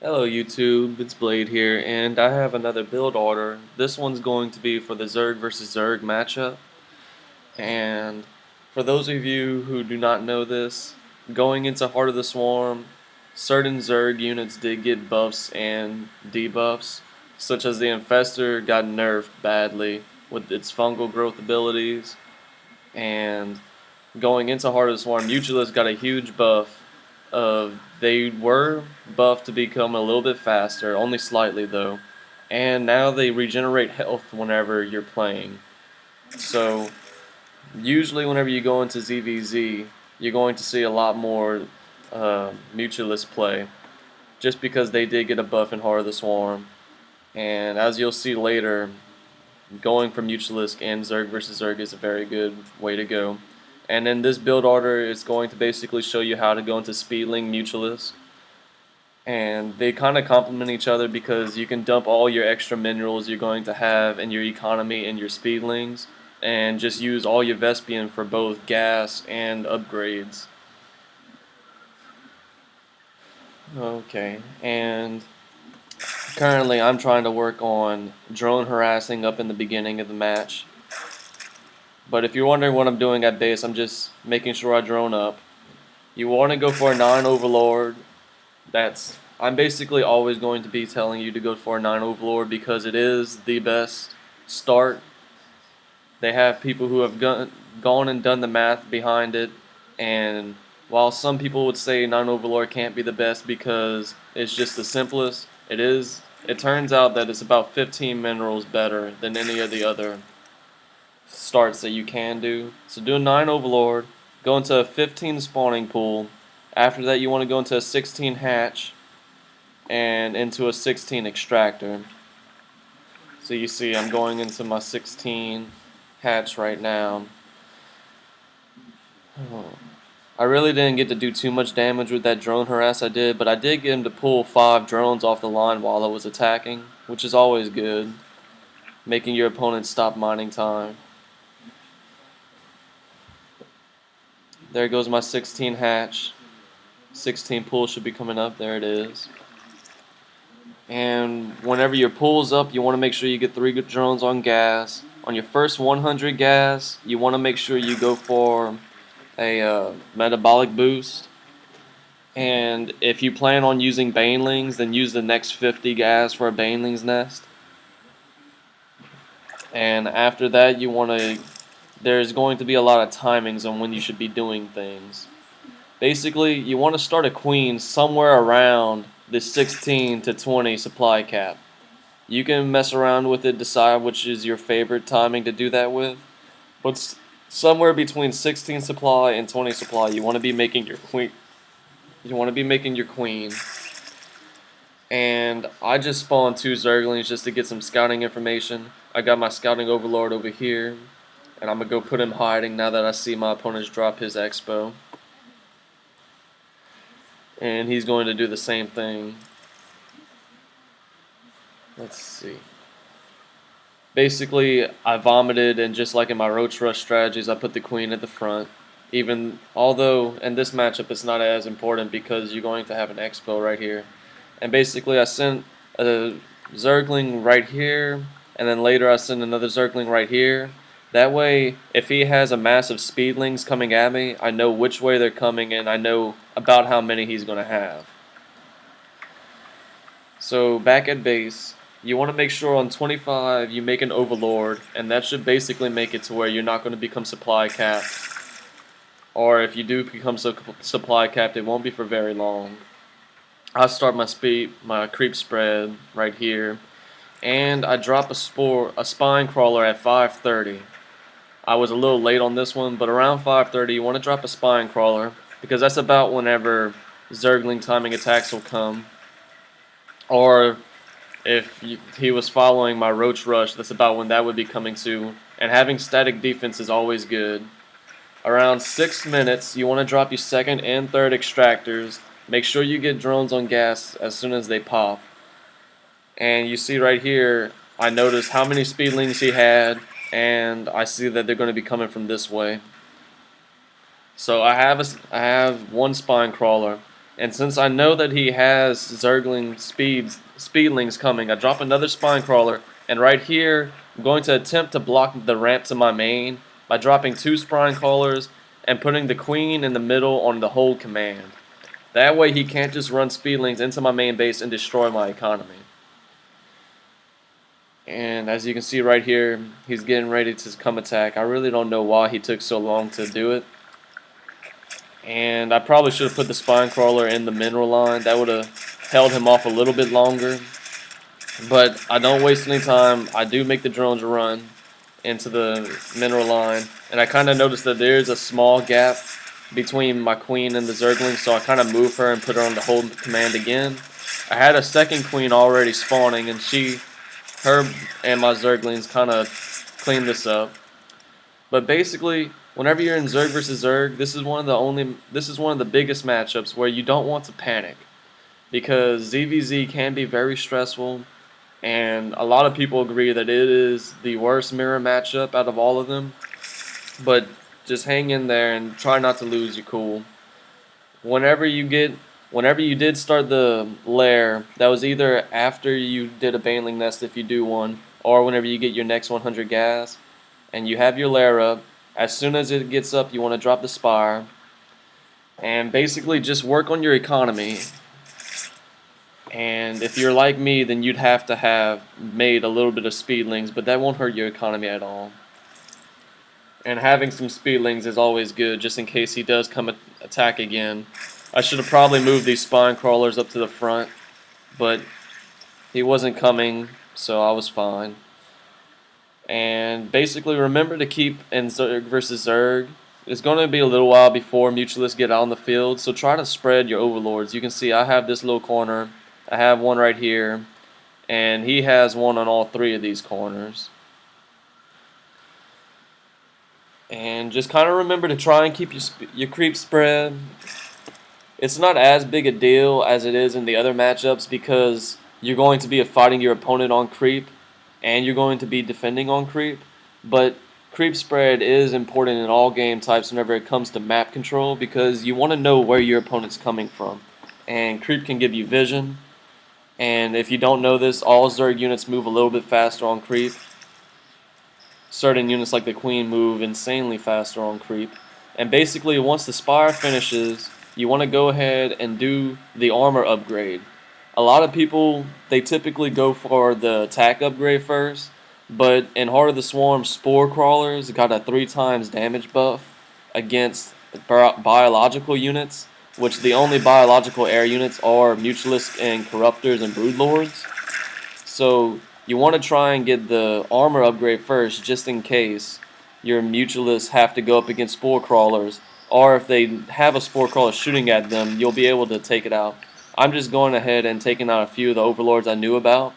Hello YouTube, it's Blade here, and I have another build order. This one's going to be for the Zerg versus Zerg matchup. And for those of you who do not know this, going into Heart of the Swarm, certain Zerg units did get buffs and debuffs, such as the Infestor got nerfed badly with its fungal growth abilities, and going into Heart of the Swarm, mutalisks got a huge buff of they were buffed to become a little bit faster, only slightly though, and now they regenerate health whenever you're playing. So usually whenever you go into ZvZ, you're going to see a lot more mutalisk play, just because they did get a buff in Heart of the Swarm. And as you'll see later, going for mutalisk and Zerg versus Zerg is a very good way to go. And in this build order, it's going to basically show you how to go into Speedling mutalisk. And they kind of complement each other because you can dump all your extra minerals you're going to have in your economy and your Speedlings, and just use all your Vespian for both gas and upgrades. Okay, and currently I'm trying to work on drone harassing up in the beginning of the match. But if you're wondering what I'm doing at base, I'm just making sure I drone up. You want to go for a 9 overlord. I'm basically always going to be telling you to go for a 9 overlord because it is the best start. They have people who have gone and done the math behind it, and while some people would say 9 overlord can't be the best because it's just the simplest, it turns out that it's about 15 minerals better than any of the other starts that you can do. So do a 9 overlord, go into a 15 spawning pool. After that you want to go into a 16 hatch and into a 16 extractor. So you see I'm going into my 16 hatch right now. I really didn't get to do too much damage with that drone harass I did, but I did get him to pull 5 drones off the line while I was attacking, which is always good, making your opponent stop mining time. There goes my 16 hatch. 16 pull should be coming up. There it is. And whenever your pull's up, you want to make sure you get 3 good drones on gas. On your first 100 gas, you want to make sure you go for a metabolic boost. And if you plan on using banelings, then use the next 50 gas for a banelings nest. And after that, there's going to be a lot of timings on when you should be doing things. Basically, you want to start a queen somewhere around the 16 to 20 supply cap. You can mess around with it, decide which is your favorite timing to do that with, but somewhere between 16 supply and 20 supply, you want to be making your queen. And I just spawned 2 zerglings just to get some scouting information. I got my scouting overlord over here, and I'm gonna go put him hiding now that I see my opponents drop his expo. And he's going to do the same thing. Let's see. Basically, I vomited, and just like in my roach rush strategies, I put the queen at the front. Although in this matchup it's not as important because you're going to have an expo right here. And basically I sent a zergling right here, and then later I send another zergling right here. That way, if he has a massive speedlings coming at me, I know which way they're coming and I know about how many he's going to have. So back at base, you want to make sure on 25 you make an overlord, and that should basically make it to where you're not going to become supply capped. Or if you do become supply capped, it won't be for very long. I start my creep spread right here, and I drop a spine crawler at 5:30. I was a little late on this one, but around 5:30 you want to drop a spine crawler because that's about whenever zergling timing attacks will come. Or if he was following my roach rush, that's about when that would be coming too. And having static defense is always good. Around 6 minutes, you want to drop your 2nd and 3rd extractors. Make sure you get drones on gas as soon as they pop. And you see right here, I noticed how many speedlings he had, and I see that they're going to be coming from this way. So I have 1 spine crawler. And since I know that he has speedlings coming, I drop another spine crawler, and right here, I'm going to attempt to block the ramp to my main by dropping 2 spine crawlers and putting the queen in the middle on the hold command. That way he can't just run speedlings into my main base and destroy my economy. And as you can see right here, he's getting ready to come attack. I really don't know why he took so long to do it. And I probably should have put the spine crawler in the mineral line. That would have held him off a little bit longer. But I don't waste any time. I do make the drones run into the mineral line. And I kind of noticed that there's a small gap between my queen and the zergling, so I kind of move her and put her on the hold command again. I had a second queen already spawning, and her and my zerglings kind of cleaned this up. But basically, whenever you're in Zerg versus Zerg, this is one of the biggest matchups where you don't want to panic, because ZvZ can be very stressful, and a lot of people agree that it is the worst mirror matchup out of all of them. But just hang in there and try not to lose your cool. Whenever you did start the lair, that was either after you did a baneling nest if you do one, or whenever you get your next 100 gas, and you have your lair up. As soon as it gets up, you want to drop the spire, and basically just work on your economy. And if you're like me, then you'd have to have made a little bit of speedlings, but that won't hurt your economy at all. And having some speedlings is always good, just in case he does come attack again. I should have probably moved these spine crawlers up to the front, but he wasn't coming, so I was fine. And basically, remember to keep in Zerg versus Zerg. It's going to be a little while before mutalisks get out on the field, so try to spread your overlords. You can see I have this little corner, I have one right here, and he has one on all 3 of these corners. And just kind of remember to try and keep your creep spread. It's not as big a deal as it is in the other matchups, because you're going to be fighting your opponent on creep, and you're going to be defending on creep. But creep spread is important in all game types whenever it comes to map control, because you want to know where your opponent's coming from. And creep can give you vision. And if you don't know this, all Zerg units move a little bit faster on creep. Certain units like the queen move insanely faster on creep. And basically, once the spire finishes, you want to go ahead and do the armor upgrade. A lot of people, they typically go for the attack upgrade first, but in Heart of the Swarm, spore crawlers got a 3x damage buff against biological units, which the only biological air units are mutalisks and corruptors and broodlords. So you want to try and get the armor upgrade first, just in case your mutalisks have to go up against spore crawlers, or if they have a spore crawler shooting at them, you'll be able to take it out. I'm just going ahead and taking out a few of the overlords I knew about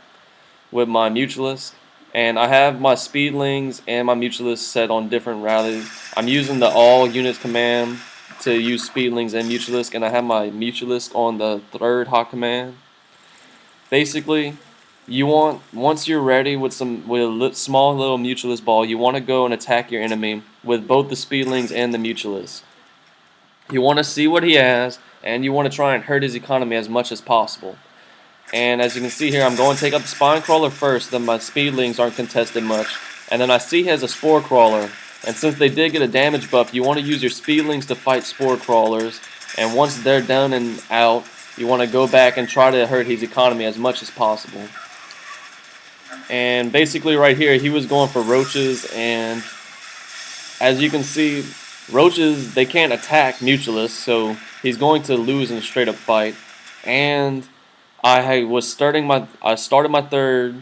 with my mutalisks, and I have my speedlings and my mutalisks set on different rallies. I'm using the all units command to use speedlings and mutalisk, and I have my mutalisk on the 3rd hot command. Basically, once you're ready with a small little mutalist ball, you want to go and attack your enemy with both the speedlings and the mutalisk. You want to see what he has, and you want to try and hurt his economy as much as possible. And as you can see here, I'm going to take out the spine crawler first, then my speedlings aren't contested much. And then I see he has a spore crawler, and since they did get a damage buff, you want to use your speedlings to fight spore crawlers, and once they're done and out, you want to go back and try to hurt his economy as much as possible. And basically right here, he was going for roaches, and as you can see, roaches, they can't attack mutalisks, so he's going to lose in a straight up fight. And I started my 3rd,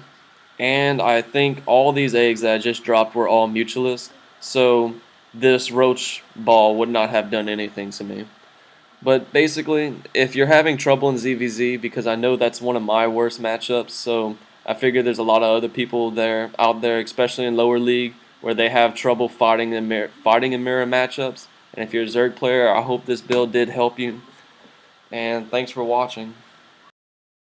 and I think all these eggs that I just dropped were all mutalisks, so this roach ball would not have done anything to me. But basically, if you're having trouble in ZvZ, because I know that's one of my worst matchups, so I figure there's a lot of other people out there, especially in lower league, where they have trouble fighting in mirror matchups. And if you're a Zerg player, I hope this build did help you. And thanks for watching.